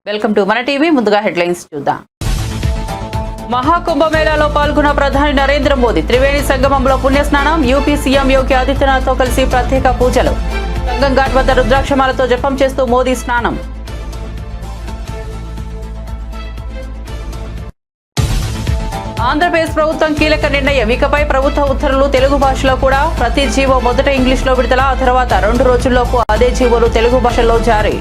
Welcome to మన TV. ముందుగా headlines చూద్దాం. మహాకుంభమేళాలో పాల్గొన్న ప్రధాని నరేంద్ర మోదీ త్రివేణి సంగమంలో పుణ్యస్నానం. యూపీ సీఎం యోగి ఆదిత్యనాథ్తో కలిసి ప్రత్యేక పూజలు. సంగం ఘాట్ వద్ద రుద్రాక్షమాలతో జపం చేస్తూ మోదీ స్నానం. ఆంధ్రప్రదేశ్ ప్రభుత్వం కీలక నిర్ణయం. ఇకపై ప్రభుత్వ ఉత్తర్వులు తెలుగు భాషలో కూడా. ప్రతి జీవో మొదట ఇంగ్లీష్లో విడుదల, ఆ తర్వాత 2 రోజుల్లోపు అదే జీవోలు తెలుగు భాషలో జారీ.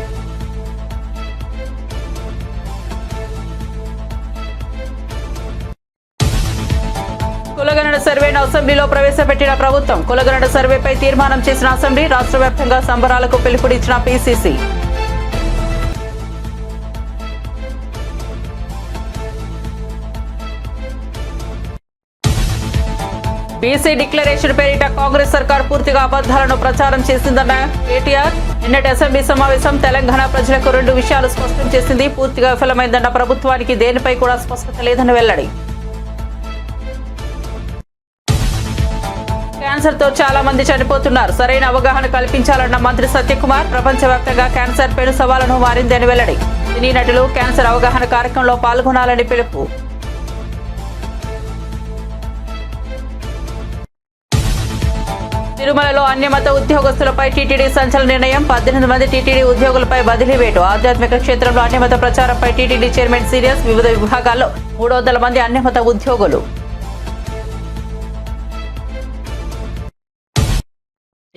కులగణన సర్వేను అసెంబ్లీలో ప్రవేశపెట్టిన ప్రభుత్వం. కులగణన సర్వేపై తీర్మానం చేసిన అసెంబ్లీ. రాష్ట్ర వ్యాప్తంగా సంబరాలకు పిలుపునిచ్చిన పీసీసీ. బీసీ డిక్లరేషన్ పేరిట కాంగ్రెస్ సర్కార్ పూర్తిగా అబద్దాలను ప్రచారం చేసిందన్న కేటీఆర్. నిన్నటి అసెంబ్లీ సమావేశం తెలంగాణ ప్రజలకు 2 విషయాలు స్పష్టం చేసింది. పూర్తిగా విఫలమైందన్న ప్రభుత్వానికి దేనిపై కూడా స్పష్టత లేదని వెల్లడి. క్యాన్సర్ తో చాలా మంది చనిపోతున్నారు. సరైన అవగాహన కల్పించాలన్న మంత్రి సత్యకుమార్. ప్రపంచవ్యాప్తంగా క్యాన్సర్ పెను సవాలును మారింది అని వెల్లడి. సినీ నటులు క్యాన్సర్ అవగాహన కార్యక్రమంలో పాల్గొనాలని పిలుపు. తిరుమలలో అన్యమత ఉద్యోగస్తులపై టీటీడీ సంచలన నిర్ణయం. 18 మంది టీటీడీ ఉద్యోగులపై బదిలీ వేటు. ఆధ్యాత్మిక క్షేత్రంలో అన్యమత ప్రచారంపై టీటీడీ చైర్మన్ సీరియస్. వివిధ విభాగాల్లో 300 మంది అన్యమత ఉద్యోగులు.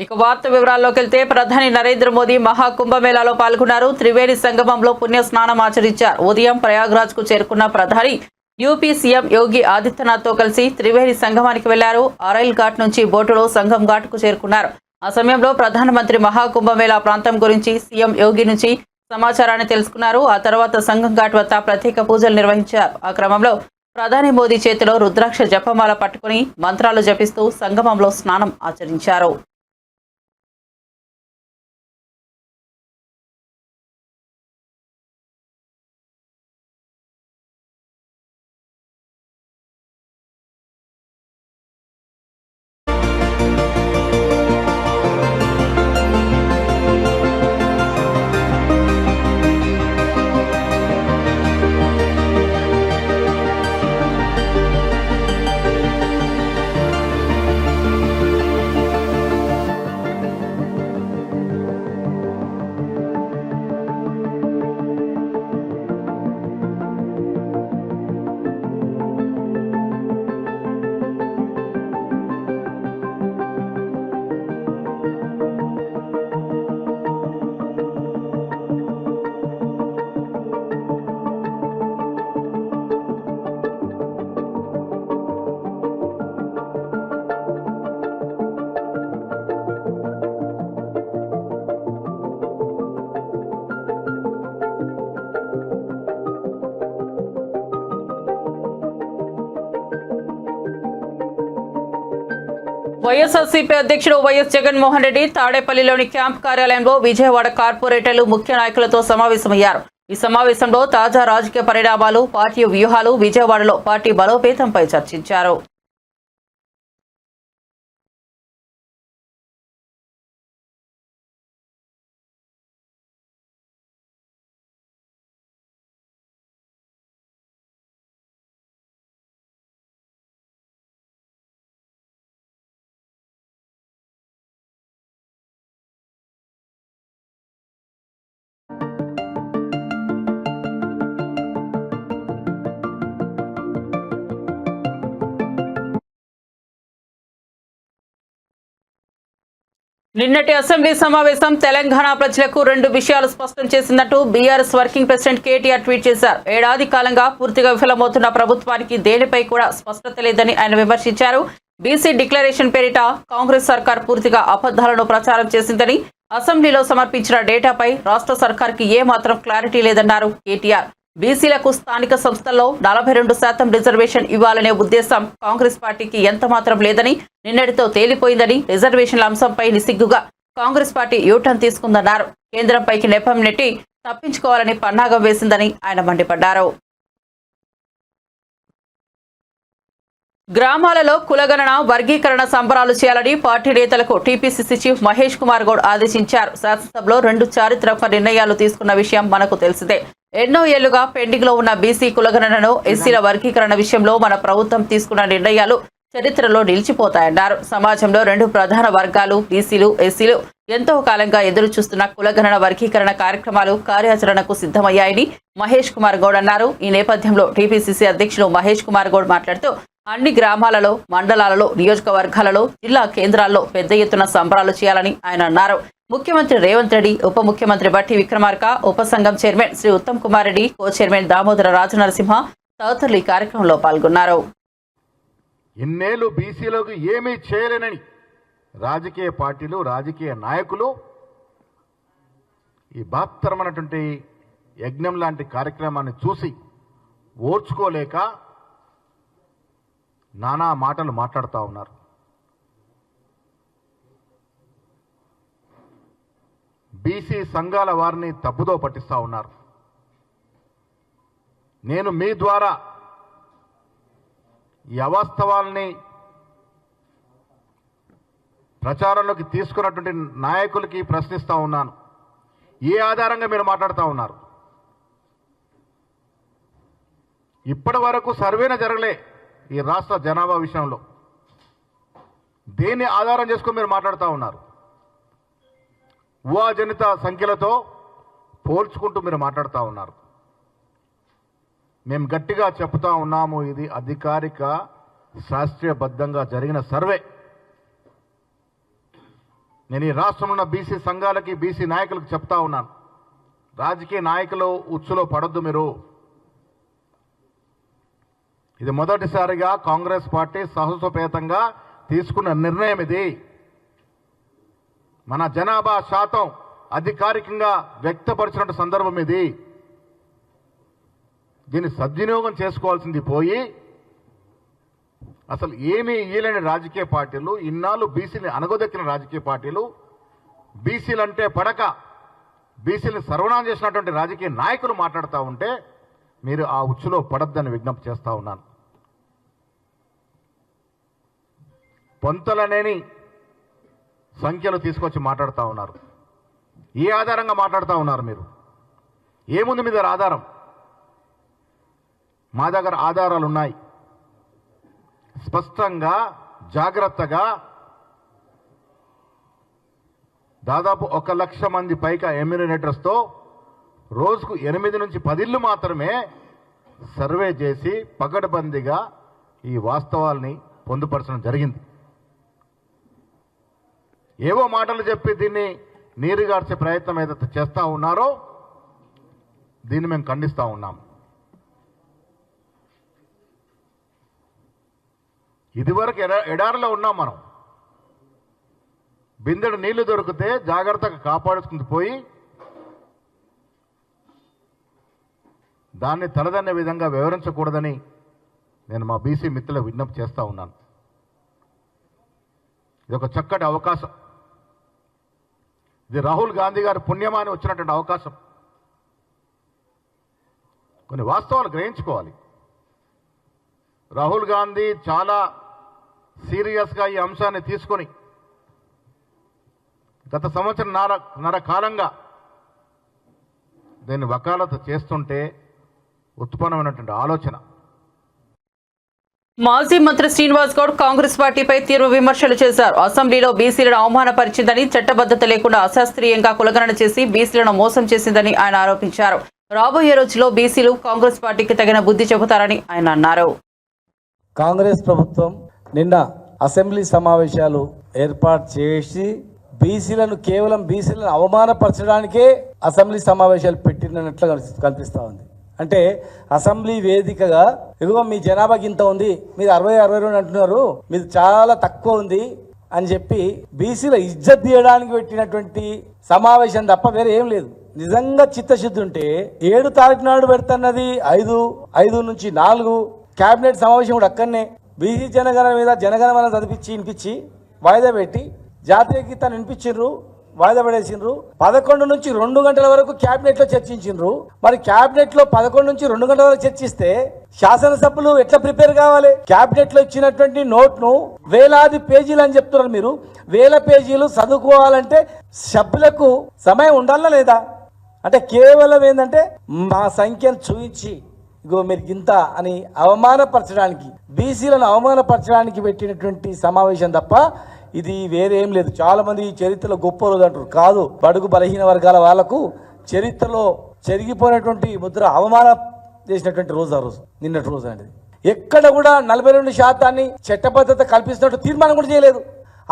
ఇక వార్త వివరాల్లోకి వెళ్తే, ప్రధాని నరేంద్ర మోదీ మహాకుంభమేళాలో పాల్గొన్నారు. త్రివేణి సంగమంలో పుణ్య స్నానం ఆచరించారు. ఉదయం ప్రయాగ్రాజ్ కు చేరుకున్న ప్రధాని యూపీ సీఎం యోగి ఆదిత్యనాథ్తో కలిసి త్రివేణి సంగమానికి వెళ్లారు. ఆరైల్ ఘాట్ నుంచి బోటులో సంగం ఘాట్ కు చేరుకున్నారు. ఆ సమయంలో ప్రధానమంత్రి మహాకుంభమేళా ప్రాంతం గురించి సీఎం యోగి నుంచి సమాచారాన్ని తెలుసుకున్నారు. ఆ తర్వాత సంగం ఘాట్ వద్ద ప్రత్యేక పూజలు నిర్వహించారు. ఆ క్రమంలో ప్రధాని మోదీ చేతిలో రుద్రాక్ష జపమాల పట్టుకుని మంత్రాలు జపిస్తూ సంగమంలో స్నానం ఆచరించారు. వైఎస్ఆర్సీపీ అధ్యక్షుడు వైఎస్ జగన్మోహన్ రెడ్డి తాడేపల్లిలోని క్యాంప్ కార్యాలయంలో విజయవాడ కార్పొరేటర్లు ముఖ్య నాయకులతో సమావేశమయ్యారు. ఈ సమావేశంలో తాజా రాజకీయ పరిణామాలు, పార్టీ వ్యూహాలు, విజయవాడలో పార్టీ బలోపేతంపై చర్చించారు. నిన్నటి అసెంబ్లీ సమావేశం తెలంగాణ ప్రజలకు 2 విషయాలు స్పష్టం చేసిందంటూ BRS working president KTR tweet చేశారు. ఏడాది కాలంగా పూర్తిగా విఫలమవుతున్న ప్రభుత్వానికి దేనిపై కూడా స్పష్టత లేదని ఆయన విమర్శించారు. బీసీ డిక్లరేషన్ పేరిట కాంగ్రెస్ సర్కార్ పూర్తిగా అబద్దాలను ప్రచారం చేసిందని, అసెంబ్లీలో సమర్పించిన డేటాపై రాష్ట్ర సర్కార్కి ఏమాత్రం క్లారిటీ లేదన్నారు కేటీఆర్. బీసీలకు స్థానిక సంస్థల్లో 42% రిజర్వేషన్ ఇవ్వాలనే ఉద్దేశం కాంగ్రెస్ పార్టీకి ఎంత మాత్రం లేదని, నిన్నటితో తేలిపోయిందని, రిజర్వేషన్ల అంశంపై నిస్సిగ్గుగా కాంగ్రెస్ పార్టీ యూటర్న్ తీసుకుందన్నారు. కేంద్రంపైకి నెపం నెట్టి తప్పించుకోవాలని పన్నాగం వేసిందని ఆయన మండిపడ్డారు. గ్రామాలలో కులగణన వర్గీకరణ సంబరాలు చేయాలని పార్టీ నేతలకు టీపీసీసీ చీఫ్ మహేష్ కుమార్ గౌడ్ ఆదేశించారు. శాసనసభలో 2 చారిత్రక నిర్ణయాలు తీసుకున్న విషయం మనకు తెలిసిందే. ఎన్నో ఏళ్లుగా పెండింగ్ లో ఉన్న బీసీ కులగణనను ఎస్సీల వర్గీకరణ విషయంలో మన ప్రభుత్వం తీసుకున్న నిర్ణయాలు చరిత్రలో నిలిచిపోతాయన్నారు. సమాజంలో రెండు ప్రధాన వర్గాలు బీసీలు, ఎస్సీలు ఎంతో కాలంగా ఎదురు చూస్తున్న కులగణన వర్గీకరణ కార్యక్రమాలు కార్యాచరణకు సిద్ధమయ్యాయని మహేష్ కుమార్ గౌడ్ అన్నారు. ఈ నేపథ్యంలో టీపీసీసీ అధ్యక్షులు మహేష్ కుమార్ గౌడ్ మాట్లాడుతూ అన్ని గ్రామాలలో, మండలాలలో, నియోజకవర్గాలలో, జిల్లా కేంద్రాల్లో పెద్ద ఎత్తున సంబరాలు చేయాలని ఆయన అన్నారు. ముఖ్యమంత్రి రేవంత్ రెడ్డి, ఉప ముఖ్యమంత్రి బట్టి విక్రమార్క, ఉప సంఘం chairman Shri Uttam Kumar Reddy, co chairman Damodara Rajanarasimha తదితరులు ఈ కార్యక్రమంలో పాల్గొన్నారు. ఇన్నేళ్లు బీసీలకు ఏమీ చేయలేనని రాజకీయ పార్టీలు, రాజకీయ నాయకులు ఈ బహత్తరమైనటువంటి యజ్ఞం లాంటి కార్యక్రమాన్ని చూసి ఓర్చుకోలేక నానా మాటలు మాట్లాడుతూ ఉన్నారు. బీసీ సంఘాల వారిని తప్పుదో పట్టిస్తూ ఉన్నారు. నేను మీ ద్వారా ఈ అవాస్తవాల్ని ప్రచారంలోకి తీసుకున్నటువంటి నాయకులకి ప్రశ్నిస్తూ ఉన్నాను. ఏ ఆధారంగా మీరు మాట్లాడుతూ ఉన్నారు? ఇప్పటి వరకు సర్వేనే జరగలే ఈ రాష్ట్ర జనాభా విషయంలో. దేన్ని ఆధారం చేసుకుని మీరు మాట్లాడుతూ ఉన్నారు? ఊహాజనిత సంఖ్యలతో పోల్చుకుంటూ మీరు మాట్లాడుతూ ఉన్నారు. మేము గట్టిగా చెప్తా ఉన్నాము, ఇది అధికారిక శాస్త్రీయబద్ధంగా జరిగిన సర్వే. నేను ఈ రాష్ట్రంలో ఉన్న బీసీ సంఘాలకి, బీసీ నాయకులకు చెప్తా ఉన్నాను, రాజకీయ నాయకులు ఉచ్చులో పడొద్దు మీరు. ఇది మొదటిసారిగా కాంగ్రెస్ పార్టీ సాహసోపేతంగా తీసుకున్న నిర్ణయం. ఇది మన జనాభా శాతం అధికారికంగా వ్యక్తపరిచినట్టు సందర్భం. ఇది దీన్ని సద్వినియోగం చేసుకోవాల్సింది పోయి అసలు ఏమీ ఇయ్యలేని రాజకీయ పార్టీలు, ఇన్నాళ్ళు బీసీని అనగదొక్కిన రాజకీయ పార్టీలు, బీసీలంటే పడక బీసీని సర్వనాశనం చేసినటువంటి రాజకీయ నాయకులు మాట్లాడుతూ ఉంటే మీరు ఆ ఉచ్చులో పడద్దని విజ్ఞప్తి చేస్తూ ఉన్నాను. పొంతలనేని సంఖ్యలు తీసుకొచ్చి మాట్లాడుతూ ఉన్నారు. ఏ ఆధారంగా మాట్లాడుతూ ఉన్నారు మీరు? ఏముంది మీ దగ్గర ఆధారం? మా దగ్గర ఆధారాలు ఉన్నాయి. స్పష్టంగా, జాగ్రత్తగా దాదాపు 1,00,000 మంది పైగా ఎమ్యూనినేటర్స్తో రోజుకు 8 నుంచి 10 ఇళ్ళు మాత్రమే సర్వే చేసి పకడ్బందీగా ఈ వాస్తవాల్ని పొందుపరచడం జరిగింది. ఏవో మాటలు చెప్పి దీన్ని నీరుగార్చే ప్రయత్నం ఏదైతే చేస్తూ ఉన్నారో దీన్ని మేము ఖండిస్తూ ఉన్నాం. ఇదివరకు ఎడారిలో ఉన్నాం మనం. బిందెడు నీళ్లు దొరికితే జాగ్రత్తగా కాపాడుకుంటూ పోయి దాన్ని తలదన్నే విధంగా వివరించకూడదని నేను మా బీసీ మిత్రులకు విజ్ఞప్తి చేస్తూ ఉన్నాను. ఇది ఒక చక్కటి అవకాశం. ఇది రాహుల్ గాంధీ గారి పుణ్యమాని వచ్చినటువంటి అవకాశం. కొన్ని వాస్తవాలు గ్రహించుకోవాలి. రాహుల్ గాంధీ చాలా సీరియస్గా ఈ అంశాన్ని తీసుకొని గత సంవత్సరంన్నర కాలంగా దీన్ని వకాలత చేస్తుంటే ఉత్పన్నమైనటువంటి ఆలోచన. మాజీ మంత్రి శ్రీనివాస్ గౌడ్ కాంగ్రెస్ పార్టీపై తీవ్ర విమర్శలు చేశారు. అసెంబ్లీలో బీసీలను అవమానపరిచిందని, చట్టబద్ధత లేకుండా అశాస్త్రీయంగా కులగణన చేసి బీసీలను మోసం చేసిందని ఆయన ఆరోపించారు. రాబోయే రోజుల్లో బీసీలు కాంగ్రెస్ పార్టీకి తగిన బుద్ధి చెబుతారని ఆయన అన్నారు. కాంగ్రెస్ ప్రభుత్వం నిన్న అసెంబ్లీ సమావేశాలు ఏర్పాటు చేసి కేవలం బీసీలను అవమానపరచడానికే అసెంబ్లీ సమావేశాలు పెట్టినట్లు కనిపిస్తూ ఉంది. అంటే అసెంబ్లీ వేదికగా ఇదిగో మీ జనాభాకి ఇంత ఉంది, మీరు 60-62 అంటున్నారు, మీది చాలా తక్కువ ఉంది అని చెప్పి బీసీల ఇజ్జత్ తీయడానికి పెట్టినటువంటి సమావేశం తప్ప వేరే ఏం లేదు. నిజంగా చిత్తశుద్ధి ఉంటే 7 తారీఖు నాడు పెడుతున్నది 5 నుంచి 4 క్యాబినెట్ సమావేశం కూడా అక్కడనే బీసీ జనగణన మీద జనగణమన వినిపించి వాయిదా పెట్టి జాతీయ గీతాన్ని వినిపించిండ్రు, వాయిదా పడేసిండ్రు. 11 నుంచి 2 గంటల వరకు క్యాబినెట్లో చర్చించిండ్రు. మరి క్యాబినెట్లో 11 నుంచి 2 గంటల వరకు చర్చిస్తే శాసనసభ్యులు ఎట్లా ప్రిపేర్ కావాలి? క్యాబినెట్లో ఇచ్చినటువంటి నోట్ను వేలాది పేజీలు అని చెప్తున్నారు మీరు. 1000 పేజీలు చదువుకోవాలంటే సభ్యులకు సమయం ఉండాలా లేదా? అంటే కేవలం ఏంటంటే మా సంఖ్యను చూపించి ఇగో మీరు ఇంత అని అవమానపరచడానికి, బీసీలను అవమానపరచడానికి పెట్టినటువంటి సమావేశం తప్ప ఇది వేరేం లేదు. చాలా మంది ఈ చరిత్రలో గొప్ప రోజు అంటారు. కాదు, బడుగు బలహీన వర్గాల వాళ్లకు చరిత్రలో చెరిగిపోయినటువంటి ముద్ర అవమానం చేసినటువంటి రోజు ఆ రోజు, నిన్నటి రోజు అనేది. ఎక్కడ కూడా 42% చట్టబద్ధత కల్పిస్తున్నట్టు తీర్మానం కూడా చేయలేదు.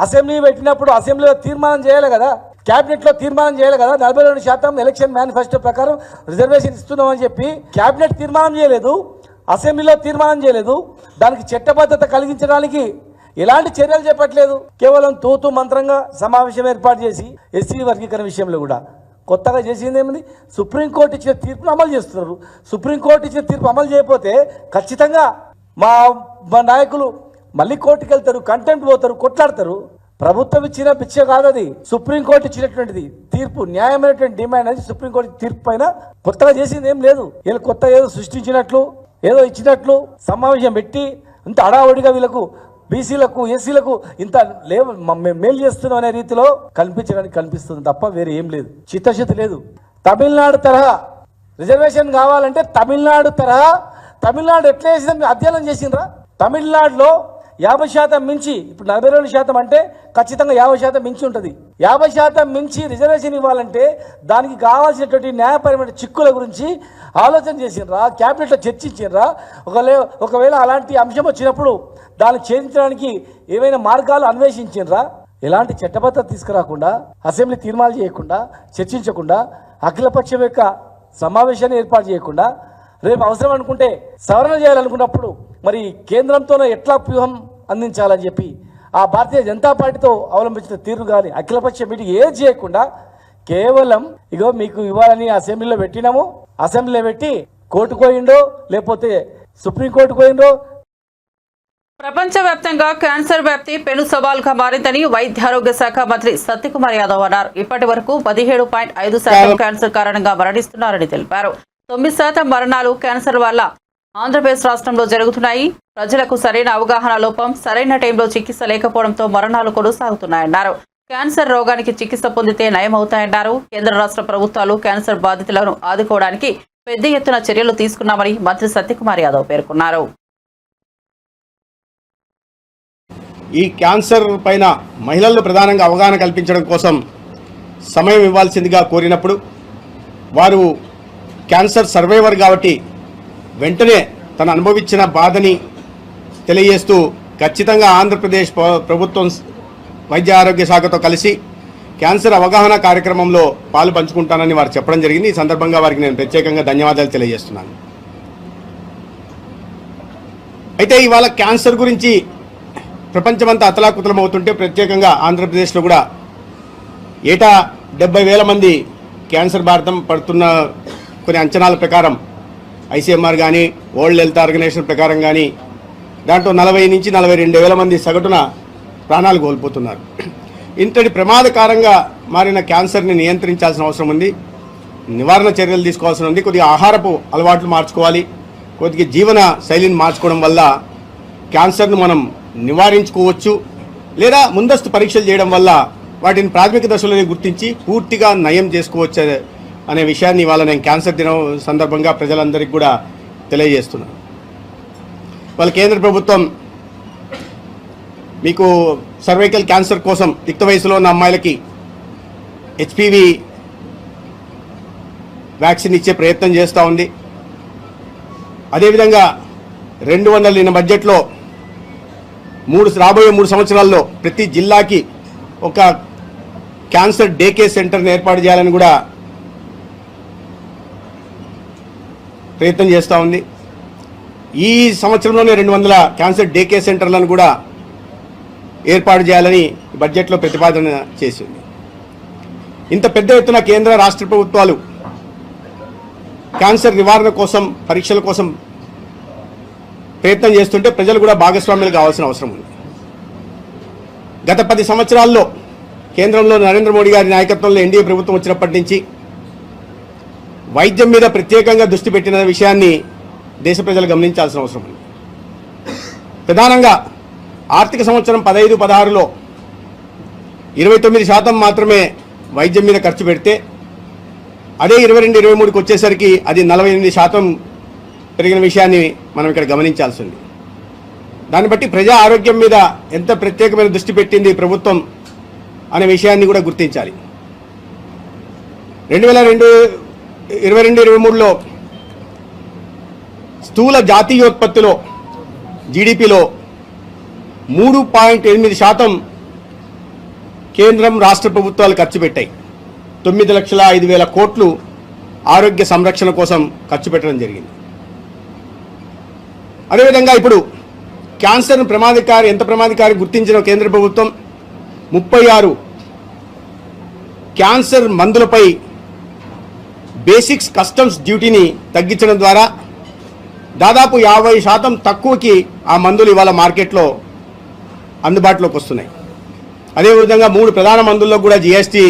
అసెంబ్లీ పెట్టినప్పుడు అసెంబ్లీలో తీర్మానం చేయాలి కదా, క్యాబినెట్లో తీర్మానం చేయాలి కదా. 42% ఎలక్షన్ మేనిఫెస్టో ప్రకారం రిజర్వేషన్ ఇస్తున్నామని చెప్పి క్యాబినెట్ తీర్మానం చేయలేదు, అసెంబ్లీలో తీర్మానం చేయలేదు. దానికి చట్టబద్ధత కలిగించడానికి ఎలాంటి చర్యలు చేపట్టలేదు. కేవలం తూతు మంత్రంగా సమావేశం ఏర్పాటు చేసి ఎస్సీ వర్గీకరణ విషయంలో కూడా కొత్తగా చేసింది ఏమిటి? సుప్రీంకోర్టు ఇచ్చిన తీర్పును అమలు చేస్తున్నారు. సుప్రీంకోర్టు ఇచ్చిన తీర్పు అమలు చేయకపోతే ఖచ్చితంగా మా నాయకులు మళ్ళీ కోర్టుకు వెళ్తారు, కంటెంప్ట్ పోతారు, కొట్లాడతారు. ప్రభుత్వం ఇచ్చిన పిచ్చ కాదు అది, సుప్రీంకోర్టు ఇచ్చినటువంటిది తీర్పు, న్యాయమైనటువంటి డిమాండ్ అనేది సుప్రీంకోర్టు తీర్పు పైన కొత్తగా చేసింది ఏం లేదు. వీళ్ళు కొత్త ఏదో సృష్టించినట్లు ఏదో ఇచ్చినట్లు సమావేశం పెట్టి ఇంత అడావడిగా వీళ్ళకు బీసీలకు ఎస్సీలకు ఇంత మేలు చేస్తున్నాం అనే రీతిలో కనిపించడానికి కనిపిస్తుంది తప్ప వేరే ఏం లేదు, చిత్తశుద్ధి లేదు. తమిళనాడు తరహా రిజర్వేషన్ కావాలంటే తమిళనాడు తరహా, తమిళనాడు ఎట్లా చేసిందని అధ్యయనం చేసిండ్రా? తమిళనాడులో 50% మించి, ఇప్పుడు 42% అంటే ఖచ్చితంగా 50% మించి ఉంటుంది. 50% మించి రిజర్వేషన్ ఇవ్వాలంటే దానికి కావాల్సినటువంటి న్యాయపరమైన చిక్కుల గురించి ఆలోచన చేసిండ్రా? క్యాబినెట్లో చర్చించిండ్రా? ఒకవేళ అలాంటి అంశం వచ్చినప్పుడు దాన్ని ఛేదించడానికి ఏవైనా మార్గాలు అన్వేషించిండ్రా? ఎలాంటి చట్టబద్ధత తీసుకురాకుండా, అసెంబ్లీ తీర్మానాలు చేయకుండా, చర్చించకుండా, అఖిలపక్షం యొక్క సమావేశాన్ని ఏర్పాటు చేయకుండా, రేపు అవసరం అనుకుంటే సవరణ చేయాలనుకున్నప్పుడు మరి కేంద్రంతోనే ఎట్లా వ్యూహం అందించాలని చెప్పి ఆ భారతీయ జనతా పార్టీతో అవలంబించిన తీరు కానీ అఖిలపక్ష మీటింగ్ ఏది చేయకుండా కేవలం ఇగో మీకు ఇవ్వాలని అసెంబ్లీలో పెట్టినాము, అసెంబ్లీలో పెట్టి కోర్టుకు పోయిండో లేకపోతే సుప్రీంకోర్టుకు పోయిండో. ప్రపంచవ్యాప్తంగా క్యాన్సర్ వ్యాప్తి పెను సవాల్గా మారిందని వైద్యారోగ్య శాఖ మంత్రి సత్యకుమార్ యాదవ్ అన్నారు. ఇప్పటి వరకు 17.5% క్యాన్సర్ కారణంగా మరణిస్తున్నారని తెలిపారు. 9% మరణాలు క్యాన్సర్ వల్ల ఆంధ్రప్రదేశ్ రాష్ట్రంలో జరుగుతున్నాయి. ప్రజలకు సరైన అవగాహన లోపం, సరైన టైంలో చికిత్స లేకపోవడంతో మరణాలు కొనసాగుతున్నాయన్నారు. క్యాన్సర్ రోగానికి చికిత్స పొందితే నయమవుతాయన్నారు. కేంద్ర రాష్ట్ర ప్రభుత్వాలు క్యాన్సర్ బాధితులను ఆదుకోవడానికి పెద్ద ఎత్తున చర్యలు తీసుకున్నామని మంత్రి సత్యకుమార్ యాదవ్ పేర్కొన్నారు. ఈ క్యాన్సర్ పైన మహిళల్లో ప్రధానంగా అవగాహన కల్పించడం కోసం సమయం ఇవ్వాల్సిందిగా కోరినప్పుడు వారు క్యాన్సర్ సర్వైవర్ కాబట్టి వెంటనే తను అనుభవించిన బాధని తెలియజేస్తూ ఖచ్చితంగా ఆంధ్రప్రదేశ్ ప్రభుత్వం వైద్య ఆరోగ్య శాఖతో కలిసి క్యాన్సర్ అవగాహన కార్యక్రమంలో పాలు పంచుకుంటానని వారు చెప్పడం జరిగింది. ఈ సందర్భంగా వారికి నేను ప్రత్యేకంగా ధన్యవాదాలు తెలియజేస్తున్నాను. అయితే ఇవాళ క్యాన్సర్ గురించి ప్రపంచమంతా అతలాకుతలం అవుతుంటే ప్రత్యేకంగా ఆంధ్రప్రదేశ్లో కూడా ఏటా 70,000 మంది క్యాన్సర్ బారిన పడుతున్న కొన్ని అంచనాల ప్రకారం ICMR కానీ వరల్డ్ హెల్త్ ఆర్గనైజేషన్ ప్రకారం కానీ దాంట్లో 40 నుంచి 42,000 మంది సగటున ప్రాణాలు కోల్పోతున్నారు. ఇంతటి ప్రమాదకరంగా మారిన క్యాన్సర్ని నియంత్రించాల్సిన అవసరం ఉంది, నివారణ చర్యలు తీసుకోవాల్సి ఉంది. కొద్దిగా ఆహారపు అలవాట్లు మార్చుకోవాలి, కొద్దిగా జీవన శైలిని మార్చుకోవడం వల్ల క్యాన్సర్ను మనం నివారించుకోవచ్చు. లేదా ముందస్తు పరీక్షలు చేయడం వల్ల వాటిని ప్రాథమిక దశలోనే గుర్తించి పూర్తిగా నయం చేసుకోవచ్చు అనే విషయాన్ని ఇవాళ నేను క్యాన్సర్ దినం సందర్భంగా ప్రజలందరికీ కూడా తెలియజేస్తున్నాను. వాళ్ళ కేంద్ర ప్రభుత్వం మీకు సర్వైకల్ క్యాన్సర్ కోసం యుక్త వయసులో ఉన్న అమ్మాయిలకి HPV వ్యాక్సిన్ ఇచ్చే ప్రయత్నం చేస్తూ ఉంది. అదేవిధంగా 200 బడ్జెట్లో రాబోయే 3 సంవత్సరాల్లో ప్రతి జిల్లాకి ఒక క్యాన్సర్ డే కేర్ సెంటర్ని ఏర్పాటు చేయాలని కూడా ప్రయత్నం చేస్తూ ఉంది. ఈ సంవత్సరంలోనే 200 క్యాన్సర్ డే కేర్ సెంటర్లను కూడా ఏర్పాటు చేయాలని బడ్జెట్లో ప్రతిపాదన చేసింది. ఇంత పెద్ద ఎత్తున కేంద్ర రాష్ట్ర ప్రభుత్వాలు క్యాన్సర్ నివారణ కోసం, పరీక్షల కోసం ప్రయత్నం చేస్తుంటే ప్రజలు కూడా భాగస్వామ్యులు కావాల్సిన అవసరం ఉంది. గత 10 సంవత్సరాల్లో కేంద్రంలో నరేంద్ర మోడీ గారి నాయకత్వంలో ఎన్డీఏ ప్రభుత్వం వచ్చినప్పటి నుంచి వైద్యం మీద ప్రత్యేకంగా దృష్టి పెట్టిన విషయాన్ని దేశ ప్రజలు గమనించాల్సిన అవసరం ఉంది. ప్రధానంగా ఆర్థిక సంవత్సరం 15-16లో 29% మాత్రమే వైద్యం మీద ఖర్చు పెడితే అదే 22-23కి వచ్చేసరికి అది 48% పెరిగిన విషయాన్ని మనం ఇక్కడ గమనించాల్సి ఉంది. దాన్ని బట్టి ప్రజా ఆరోగ్యం మీద ఎంత ప్రత్యేకమైన దృష్టి పెట్టింది ప్రభుత్వం అనే విషయాన్ని కూడా గుర్తించాలి. 2022-23లో స్థూల జాతీయోత్పత్తిలో జీడిపిలో 3.8% కేంద్రం రాష్ట్ర ప్రభుత్వాలు ఖర్చు పెట్టాయి. 9,05,000 కోట్లు ఆరోగ్య సంరక్షణ కోసం ఖర్చు పెట్టడం జరిగింది. అదేవిధంగా ఇప్పుడు క్యాన్సర్ ఎంత ప్రమాదకారి గుర్తించిన కేంద్ర ప్రభుత్వం 36 క్యాన్సర్ మందులపై బేసిక్స్ కస్టమ్స్ డ్యూటీని తగ్గించడం ద్వారా దాదాపు 50% తక్కువకి ఆ మందులు ఇవాళ మార్కెట్లో అందుబాటులోకి వస్తున్నాయి. అదేవిధంగా 3 ప్రధాన మందుల్లో కూడా జీఎస్టీ.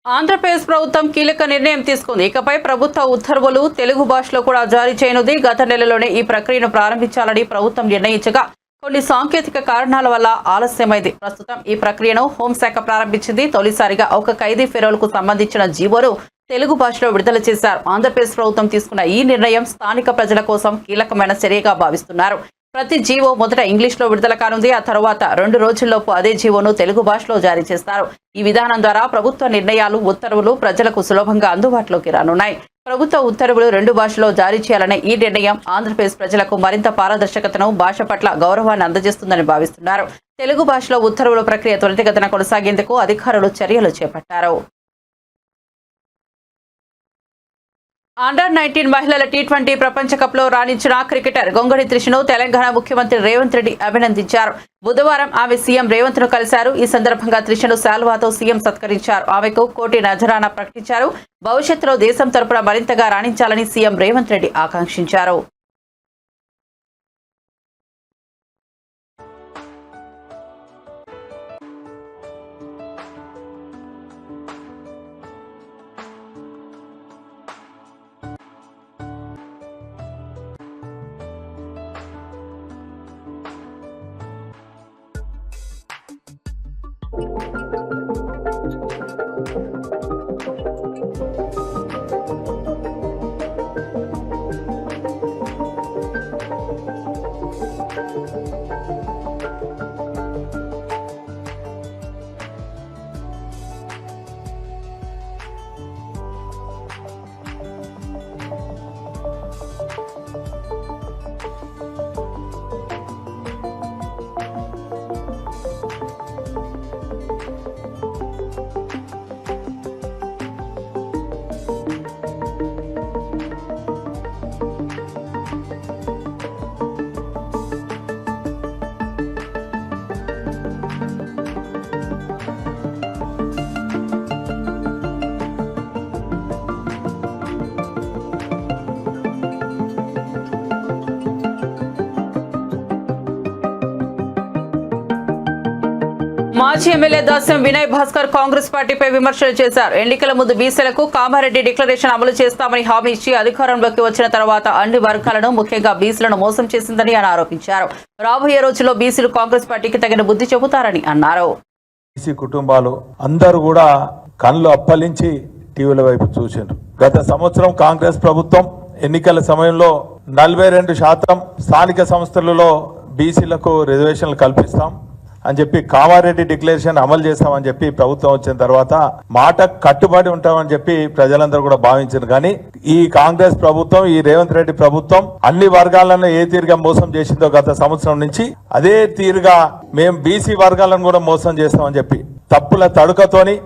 ఆంధ్రప్రదేశ్ ప్రభుత్వం కీలక నిర్ణయం తీసుకుంది. ఇకపై ప్రభుత్వ ఉత్తర్వులు తెలుగు భాషలో కూడా జారీ చేయనుంది. గత నెలలోనే ఈ ప్రక్రియను ప్రారంభించాలని ప్రభుత్వం నిర్ణయించగా కొన్ని సాంకేతిక కారణాల వల్ల ఆలస్యమైంది. ప్రస్తుతం ఈ ప్రక్రియను హోంశాఖ ప్రారంభించింది. తొలిసారిగా ఒక ఖైదీ ఫెరోల్కు సంబంధించిన జీవోను తెలుగు భాషలో విడుదల చేశారు. ఆంధ్రప్రదేశ్ ప్రభుత్వం తీసుకున్న ఈ నిర్ణయం స్థానిక ప్రజల కోసం కీలకమైన చర్యగా భావిస్తున్నారు. ప్రతి జీవో మొదట ఇంగ్లీష్లో విడుదల కానుంది. ఆ తర్వాత 2 రోజుల్లోపు అదే జీవోను తెలుగు భాషలో జారీ చేస్తారు. ఈ విధానం ద్వారా ప్రభుత్వ నిర్ణయాలు, ఉత్తర్వులు ప్రజలకు సులభంగా అందుబాటులోకి రానున్నాయి. ప్రభుత్వ ఉత్తర్వులు 2 భాషలో జారీ చేయాలనే ఈ నిర్ణయం ఆంధ్రప్రదేశ్ ప్రజలకు మరింత పారదర్శకతను, భాష పట్ల గౌరవాన్ని అందజేస్తుందని భావిస్తున్నారు. తెలుగు భాషలో ఉత్తర్వుల ప్రక్రియ త్వరితగతిన కొనసాగేందుకు అధికారులు చర్యలు చేపట్టారు. అండర్-19 మహిళల T20 ప్రపంచ కప్లో రాణించిన క్రికెటర్ గొంగడి త్రిషను తెలంగాణ ముఖ్యమంత్రి రేవంత్ రెడ్డి అభినందించారు. బుధవారం ఆమె సీఎం రేవంత్ ను కలిశారు. ఈ సందర్భంగా త్రిషను శాల్వాతో సీఎం సత్కరించారు. ఆమెకు కోటి నజరానా ప్రకటించారు. భవిష్యత్తులో దేశం తరపున మరింతగా రాణించాలని సీఎం రేవంత్ రెడ్డి ఆకాంక్షించారు. మాజీ ఎమ్మెల్యే దాస్యం వినయ్ భాస్కర్ కాంగ్రెస్ పార్టీపై విమర్శలు చేశారు. ఎన్నికల ముందు బీసీలకు కామారెడ్డి డిక్లరేషన్ అమలు చేస్తామని హామీ ఇచ్చి అధికారంలోకి వచ్చిన తర్వాత అన్ని వర్గాలను, ముఖ్యంగా బీసీలను మోసం చేసిందని ఆయన ఆరోపించారు. రాబోయే రోజుల్లో బీసీలు కాంగ్రెస్ పార్టీకి తగిన బుద్ధి చెబుతారని అన్నారు. బీసీ కుటుంబాలు అందరూ కూడా కళ్ళు అప్పలించి టీవీల వైపు చూసిండ్రు. గత సంవత్సరం కాంగ్రెస్ ప్రభుత్వం ఎన్నికల సమయంలో 42% స్థానిక సంస్థలలో బీసీలకు రిజర్వేషన్లు కల్పిస్తాం అని చెప్పి, కామారెడ్డి డిక్లరేషన్ అమలు చేస్తామని చెప్పి ప్రభుత్వం వచ్చిన తర్వాత మాట కట్టుబడి ఉంటామని చెప్పి ప్రజలందరూ కూడా భావించారు. కానీ ఈ కాంగ్రెస్ ప్రభుత్వం, ఈ రేవంత్ రెడ్డి ప్రభుత్వం అన్ని వర్గాలను ఏ తీరుగా మోసం చేసిందో గత సంవత్సరం నుంచి అదే తీరుగా మేము బీసీ వర్గాలను కూడా మోసం చేస్తామని చెప్పి తప్పుల తడుకతోని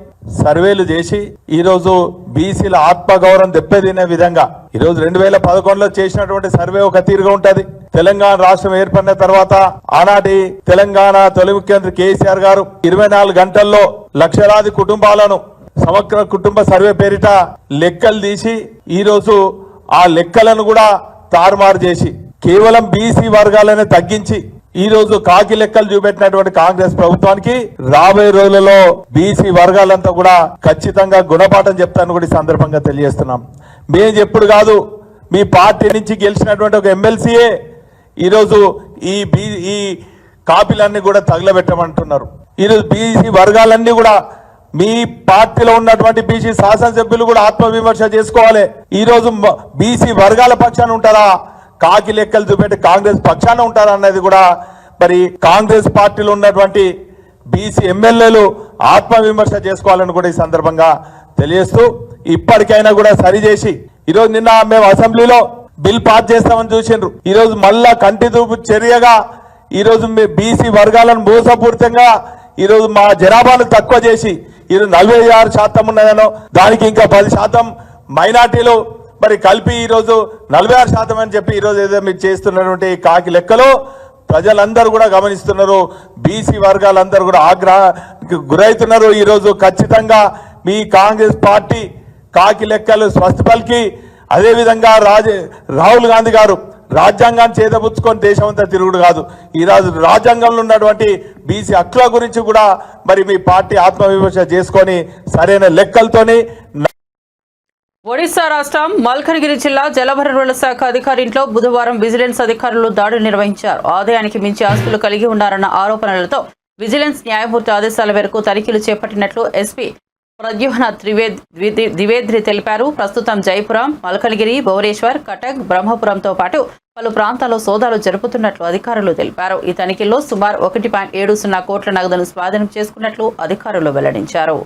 సర్వేలు చేసి ఈ రోజు బీసీల ఆత్మగౌరవం దెబ్బతినే విధంగా ఈరోజు 2011లో చేసినటువంటి సర్వే ఒక తీరుగా ఉంటది. తెలంగాణ రాష్ట్రం ఏర్పడిన తర్వాత ఆనాటి తెలంగాణ తొలి ముఖ్యమంత్రి కేసీఆర్ గారు 24 గంటల్లో లక్షలాది కుటుంబాలను సమగ్ర కుటుంబ సర్వే పేరిట లెక్కలు తీసి ఈ రోజు ఆ లెక్కలను కూడా తారుమారు చేసి కేవలం బీసీ వర్గాలనే తగ్గించి ఈ రోజు కాకి లెక్కలు చూపెట్టినటువంటి కాంగ్రెస్ ప్రభుత్వానికి రాబోయే రోజులలో బీసీ వర్గాలంతా కూడా ఖచ్చితంగా గుణపాఠం చెప్తాను కూడా ఈ సందర్భంగా తెలియజేస్తున్నాం. మేము చెప్పుడు కాదు, మీ పార్టీ నుంచి గెలిచినటువంటి ఒక ఎమ్మెల్సీయే ఈరోజు ఈ కాపీలన్నీ కూడా తగలబెట్టమంటున్నారు. ఈరోజు బీసీ వర్గాలన్నీ కూడా మీ పార్టీలో ఉన్నటువంటి బీసీ శాసనసభ్యులు కూడా ఆత్మవిమర్శ చేసుకోవాలి. ఈ రోజు బీసీ వర్గాల పక్షాన ఉంటారా, కాకి లెక్కలు చూపెట్టి కాంగ్రెస్ పక్షాన ఉంటారా అన్నది కూడా మరి కాంగ్రెస్ పార్టీలో ఉన్నటువంటి బీసీ ఎమ్మెల్యేలు ఆత్మవిమర్శ చేసుకోవాలని కూడా ఈ సందర్భంగా తెలియజేస్తూ, ఇప్పటికైనా కూడా సరిచేసి, ఈరోజు నిన్న మేము అసెంబ్లీలో బిల్ పాస్ చేస్తామని చూసిండ్రు, ఈరోజు మళ్ళా కంటి చూపు చర్యగా ఈరోజు బీసీ వర్గాలను మోసపూరితంగా ఈరోజు మా జనాభాను తక్కువ చేసి ఈరోజు 46% ఉన్నదనో, దానికి ఇంకా 10% మైనార్టీలు మరి కలిపి ఈరోజు 46% అని చెప్పి ఈరోజు ఏదో మీరు చేస్తున్నటువంటి కాకి లెక్కలు ప్రజలందరూ కూడా గమనిస్తున్నారు. బీసీ వర్గాలందరూ కూడా ఆగ్రహానికి గురవుతున్నారు. ఈరోజు ఖచ్చితంగా మీ కాంగ్రెస్ పార్టీ కాకి లెక్కలు స్వస్థపలికి, అదేవిధంగా రాహుల్ గాంధీ గారు రాజ్యాంగాన్ని చేదపుచ్చుకొని దేశం అంతా తిరుగుడు కాదు, ఈరోజు రాజ్యాంగంలో ఉన్నటువంటి బీసీ హక్కుల గురించి కూడా మరి మీ పార్టీ ఆత్మవిమర్శ చేసుకొని సరైన లెక్కలతోని. ఒడిశా రాష్ట్రం మల్కనగిరి జిల్లా జలవనరుల శాఖ అధికారి ఇంట్లో బుధవారం విజిలెన్స్ అధికారులు దాడి నిర్వహించారు. ఆదాయానికి మించి ఆస్తులు కలిగి ఉన్నారన్న ఆరోపణలతో విజిలెన్స్ న్యాయమూర్తి ఆదేశాల మేరకు తనిఖీలు చేపట్టినట్లు ఎస్పీ ప్రద్యుమ్న ద్వివేది తెలిపారు. ప్రస్తుతం జైపురం, మల్కనగిరి, భువనేశ్వర్, కటక్, బ్రహ్మపురంతో పాటు పలు ప్రాంతాల్లో సోదాలు జరుపుతున్నట్లు అధికారులు తెలిపారు. ఈ తనిఖీల్లో సుమారు 1.70 కోట్ల నగదును స్వాధీనం చేసుకున్నట్లు అధికారులు వెల్లడించారు.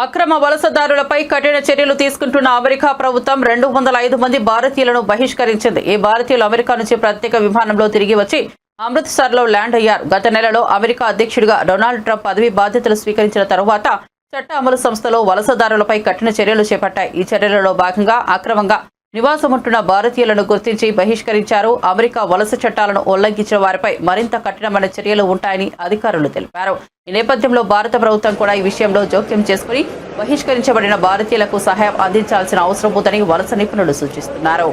అక్రమ వలసదారులపై కఠిన చర్యలు తీసుకుంటున్న అమెరికా ప్రభుత్వం 205 మంది భారతీయులను బహిష్కరించింది. ఈ భారతీయులు అమెరికా నుంచి ప్రత్యేక విమానంలో తిరిగి వచ్చి అమృత్సర్లో ల్యాండ్ అయ్యారు. గత నెలలో అమెరికా అధ్యక్షుడిగా డొనాల్డ్ ట్రంప్ పదవి బాధ్యతలు స్వీకరించిన తరువాత చట్ట అమలు సంస్థలో వలసదారులపై కఠిన చర్యలు చేపట్టాయి. ఈ చర్యలలో భాగంగా అక్రమంగా నివాసముంటున్న భారతీయులను గుర్తించి బహిష్కరించారు. అమెరికా వలస చట్టాలను ఉల్లంఘించిన వారిపై మరింత కఠినమైన చర్యలు ఉంటాయని అధికారులు తెలిపారు. ఈ నేపథ్యంలో భారత ప్రభుత్వం కూడా ఈ విషయంలో జోక్యం చేసుకుని బహిష్కరించబడిన భారతీయులకు సహాయం అందించాల్సిన అవసరం ఉందని వలస నిపుణులు సూచిస్తున్నారు.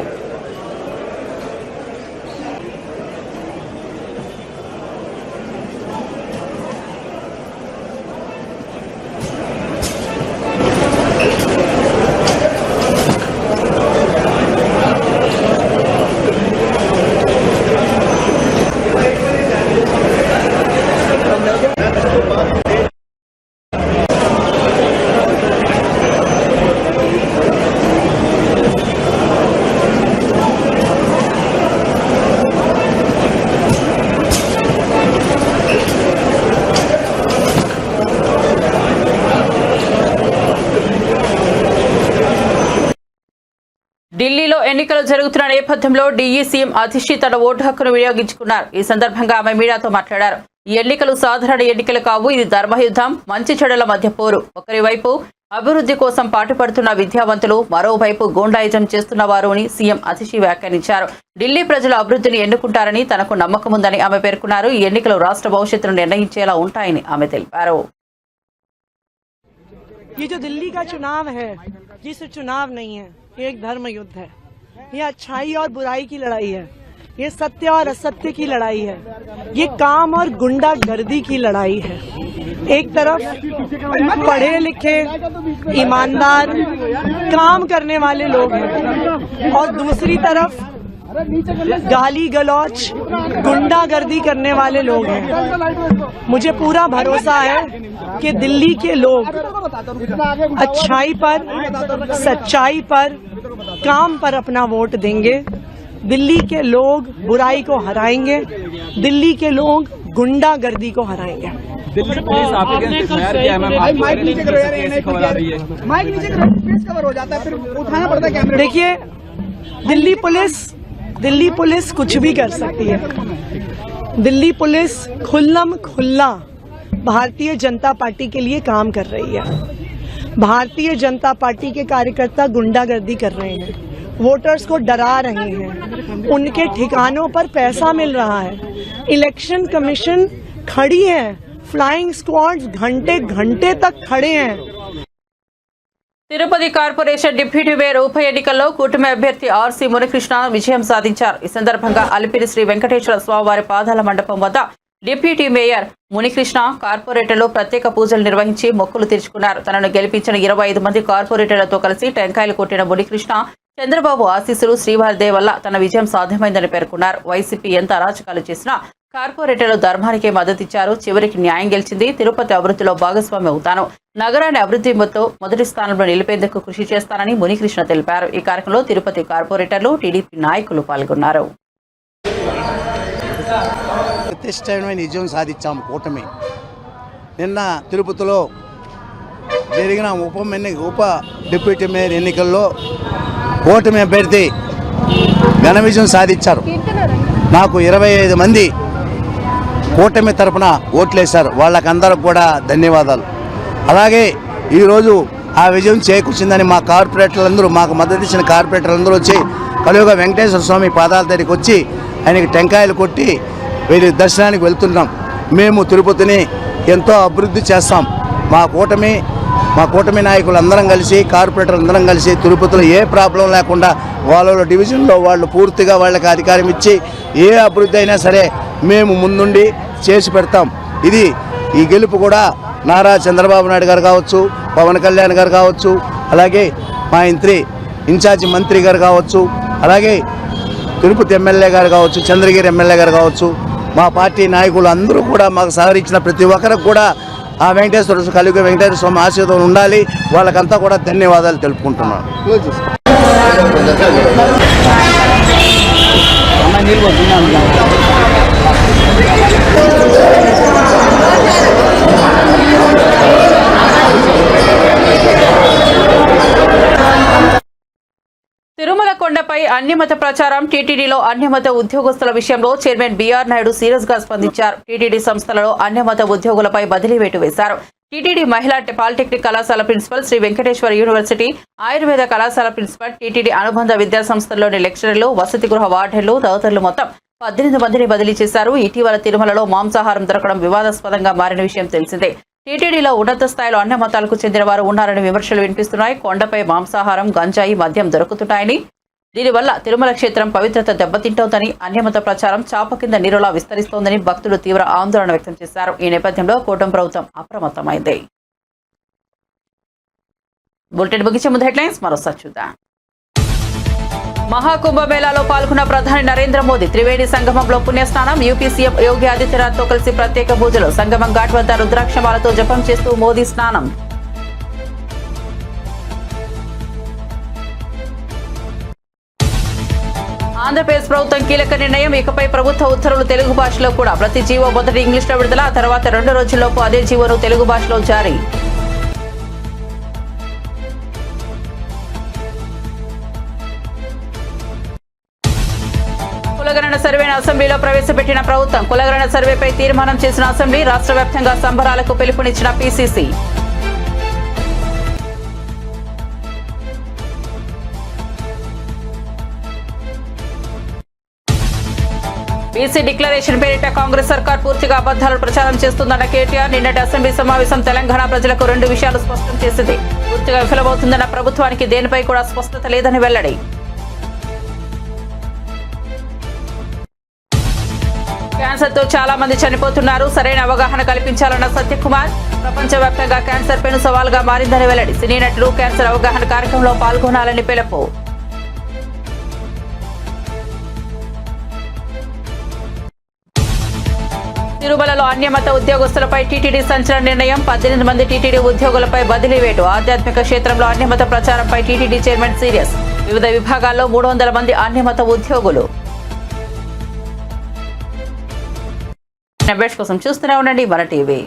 ఢిల్లీలో ఎన్నికలు జరుగుతున్న నేపథ్యంలో ఢిల్లీ సీఎం అతిషి తన ఓటు హక్కును వినియోగించుకున్నారు. ఈ సందర్భంగా ఆమె మీడియాతో మాట్లాడారు. ఈ ఎన్నికలు సాధారణ ఎన్నికలు కావు, ఇది ధర్మయుద్ధం, మంచి చెడుల మధ్య పోరు. ఒకరి వైపు అభివృద్ధి కోసం పాటుపడుతున్న విద్యావంతులు, మరోవైపు గూండాయిజం చేస్తున్న వారు అని సీఎం అతిషి వ్యాఖ్యానించారు. ఢిల్లీ ప్రజలు అభివృద్ధిని ఎన్నుకుంటారని తనకు నమ్మకం ఉందని ఆమె పేర్కొన్నారు. ఈ ఎన్నికలు రాష్ట్ర భవిష్యత్తును నిర్ణయించేలా ఉంటాయని ఆమె తెలిపారు. ये जो दिल्ली का चुनाव है, ये सिर्फ चुनाव नहीं है, ये एक धर्म युद्ध है। ये अच्छाई और बुराई की लड़ाई है, ये सत्य और असत्य की लड़ाई है, ये काम और गुंडागर्दी की लड़ाई है। एक तरफ पढ़े लिखे, ईमानदार, काम करने वाले लोग हैं और दूसरी तरफ गाली गलौच, गुंडागर्दी करने वाले लोग हैं। मुझे पूरा भरोसा है कि दिल्ली के लोग अच्छाई पर, सच्चाई पर, काम पर अपना वोट देंगे। दिल्ली के लोग बुराई को हराएंगे, दिल्ली के लोग गुंडागर्दी को हराएंगे। दिल्ली पुलिस आपके अगेंस्ट एफआईआर किया है मैम, माइक नीचे करो यार, ये खबर आ रही है, माइक नीचे करो, फेस कवर हो जाता है, फिर उठाना पड़ता है कैमरे। देखिए, दिल्ली पुलिस कुछ भी कर सकती है। दिल्ली पुलिस खुल्लम खुल्ला भारतीय जनता पार्टी के लिए काम कर रही है। भारतीय जनता पार्टी के कार्यकर्ता गुंडागर्दी कर रहे हैं, वोटर्स को डरा रहे हैं, उनके ठिकानों पर पैसा मिल रहा है। इलेक्शन कमीशन खड़ी है, फ्लाइंग स्क्वाड्स घंटे घंटे तक खड़े हैं। తిరుపతి కార్పొరేషన్ డిప్యూటీ మేయర్ ఉప ఎన్నికల్లో కూటమి అభ్యర్థి ఆర్సీ మునికృష్ణ విజయం సాధించారు. ఈ సందర్భంగా అలిపిరి శ్రీ వెంకటేశ్వర స్వామివారి పాదాల మండపం వద్ద డిప్యూటీ మేయర్ మునికృష్ణ కార్పొరేటర్లు ప్రత్యేక పూజలు నిర్వహించి మొక్కులు తీర్చుకున్నారు. తనను గెలిపించిన 25 మంది కార్పొరేటర్లతో కలిసి టెంకాయలు కొట్టిన మునికృష్ణ చంద్రబాబు ఆశీస్సులు శ్రీవారి దయ వల్ల తన విజయం సాధ్యమైందని పేర్కొన్నారు. వైసీపీ ఎంత అరాచకాలు చేసినా కార్పొరేటర్లు ధర్మానికే మద్దతిచ్చారు. చివరికి న్యాయం గెలిచింది. తిరుపతి అభివృద్ధిలో భాగస్వామి అవుతాను. నగరాన్ని అభివృద్ధి మొదటి స్థానంలో నిలిపేందుకు కృషి చేస్తానని మునికృష్ణ తెలిపారు. ఈ కార్యక్రమంలో తిరుపతి కార్పొరేటర్లు, టీడీపీ నాయకులు పాల్గొన్నారు. ప్రతిష్టమైన విజయం సాధించాము కూటమి. నిన్న తిరుపతిలో జరిగిన ఉప డిప్యూటీ మేయర్ ఎన్నికల్లో కూటమి అభ్యర్థి ఘన విజయం సాధించారు. నాకు 25 మంది కూటమి తరపున ఓట్లేశారు. వాళ్ళకందరికి కూడా ధన్యవాదాలు. అలాగే ఈరోజు ఆ విజయం చేకూర్చిందని మా కార్పొరేటర్లందరూ, మాకు మద్దతు ఇచ్చిన కార్పొరేటర్లందరూ వచ్చి కలియుగ వెంకటేశ్వర స్వామి పాదాల దగ్గరికి వచ్చి ఆయనకి టెంకాయలు కొట్టి వీరి దర్శనానికి వెళ్తున్నాం. మేము తిరుపతిని ఎంతో అభివృద్ధి చేస్తాం. మా కూటమి నాయకులు అందరం కలిసి, కార్పొరేటర్ అందరం కలిసి తిరుపతిలో ఏ ప్రాబ్లం లేకుండా వాళ్ళ డివిజన్లో వాళ్ళు పూర్తిగా వాళ్ళకి అధికారం ఇచ్చి ఏ అభివృద్ధి అయినా సరే మేము ముందుండి చేసి పెడతాం. ఈ గెలుపు కూడా నారా చంద్రబాబు నాయుడు గారు కావచ్చు, పవన్ కళ్యాణ్ గారు కావచ్చు, అలాగే మా ఇన్ఛార్జి మంత్రి గారు కావచ్చు, అలాగే తిరుపతి ఎమ్మెల్యే గారు కావచ్చు, చంద్రగిరి ఎమ్మెల్యే గారు కావచ్చు, మా పార్టీ నాయకులు అందరూ కూడా మాకు సహకరించిన ప్రతి ఒక్కరికి కూడా ఆ కలియుగ వెంకటేశ్వర స్వామి ఆశీర్వాదం ఉండాలి. వాళ్ళకంతా కూడా ధన్యవాదాలు తెలుపుకుంటున్నాను. తిరుమల కొండపై అన్యమత ప్రచారం, టీటీడీలో అన్యమత ఉద్యోగస్తుల విషయంలో చైర్మన్ బీఆర్ నాయుడు సీరియస్ గా స్పందించారు. టీటీడీ సంస్థలలో అన్యమత ఉద్యోగులపై బదిలీ వేటు వేశారు. టీటీడీ మహిళా పాలిటెక్నిక్ కళాశాల ప్రిన్సిపల్, శ్రీ వెంకటేశ్వర యూనివర్సిటీ ఆయుర్వేద కళాశాల ప్రిన్సిపల్, టీటీడీ అనుబంధ విద్యా సంస్థల్లోని లెక్చరర్లు, వసతి గృహ వార్డెన్లు తదితరులు మొత్తం 18 మందిని బదిలీ చేశారు. ఇటీవల తిరుమలలో మాంసాహారం దొరకడం వివాదాస్పదంగా మారిన విషయం తెలిసిందే. టీటీడీలో ఉన్నత స్థాయిలో అన్ని మతాలకు చెందిన వారు ఉన్నారని విమర్శలు వినిపిస్తున్నాయి. కొండపై మాంసాహారం, గంజాయి, మద్యం దొరుకుతున్నాయని, దీనివల్ల తిరుమల క్షేత్రం పవిత్రత దెబ్బతింటోందని, అన్యమత ప్రచారం చాప కింద నీరులా విస్తరిస్తోందని భక్తులు తీవ్ర ఆందోళన వ్యక్తం చేశారు. ఈ నేపథ్యంలో కూటమి ప్రభుత్వం అప్రమత్తమైంది. బులెటిన్ ముగించే ముందు హెడ్లైన్స్ మరోసారి చూద్దాం. మహాకుంభమేళాలో పాల్గొన్న ప్రధాని నరేంద్ర మోదీ త్రివేణి సంగమంలో పుణ్యస్నానం, యూపీ సీఎం యోగి ఆదిత్యనాథ్ తో కలిసి ప్రత్యేక పూజలు, సంగమం ఘాట్ వద్ద రుద్రాక్షమాలతో జపం చేస్తూ మోదీ స్నానం. ఆంధ్రప్రదేశ్ ప్రభుత్వం కీలక నిర్ణయం, ఇకపై ప్రభుత్వ ఉత్తర్వులు తెలుగు భాషలో కూడా. ప్రతి జీవో మొదటి ఇంగ్లీష్లో విడుదల, తర్వాత 2 రోజుల్లోపు అదే జీవోను తెలుగు భాషలో జారీ. కులగణన సర్వేను అసెంబ్లీలో ప్రవేశపెట్టిన ప్రభుత్వం, కులగణన సర్వేపై తీర్మానం చేసిన అసెంబ్లీ, రాష్ట్ర వ్యాప్తంగా సంబరాలకు పిలుపునిచ్చిన పీసీసీ. బీసీ డిక్లరేషన్ పేరిట కాంగ్రెస్ సర్కార్ పూర్తిగా అబద్దాలు ప్రచారం చేస్తుందన్న కేటీఆర్, నిన్నటి అసెంబ్లీ సమావేశం తెలంగాణ ప్రజలకు 2 విషయాలు స్పష్టం చేసింది. పూర్తిగా విఫలమవుతుందన్న ప్రభుత్వానికి దేనిపై కూడా స్పష్టత లేదని వెల్లడి. క్యాన్సర్తో చాలా మంది చనిపోతున్నారు, సరైన అవగాహన కల్పించాలన్న సత్యకుమార్, ప్రపంచవ్యాప్తంగా క్యాన్సర్ పెను సవాల్గా మారిందని వెల్లడి. సినీ నటులు క్యాన్సర్ అవగాహన కార్యక్రమంలో పాల్గొనాలని పిలుపు. తిరుమలలో అన్యమత ఉద్యోగస్తులపై టీటీడీ సంచలన నిర్ణయం, 18 మంది టీటీడీ ఉద్యోగులపై బదిలీ వేటు. ఆధ్యాత్మిక క్షేత్రంలో అన్యమత ప్రచారంపై టీటీడీ చైర్మన్ సీరియస్. వివిధ విభాగాల్లో 300 మంది అన్యమత ఉద్యోగులు. అప్డేట్స్ కోసం చూస్తూనే ఉండండి మన టీవీ.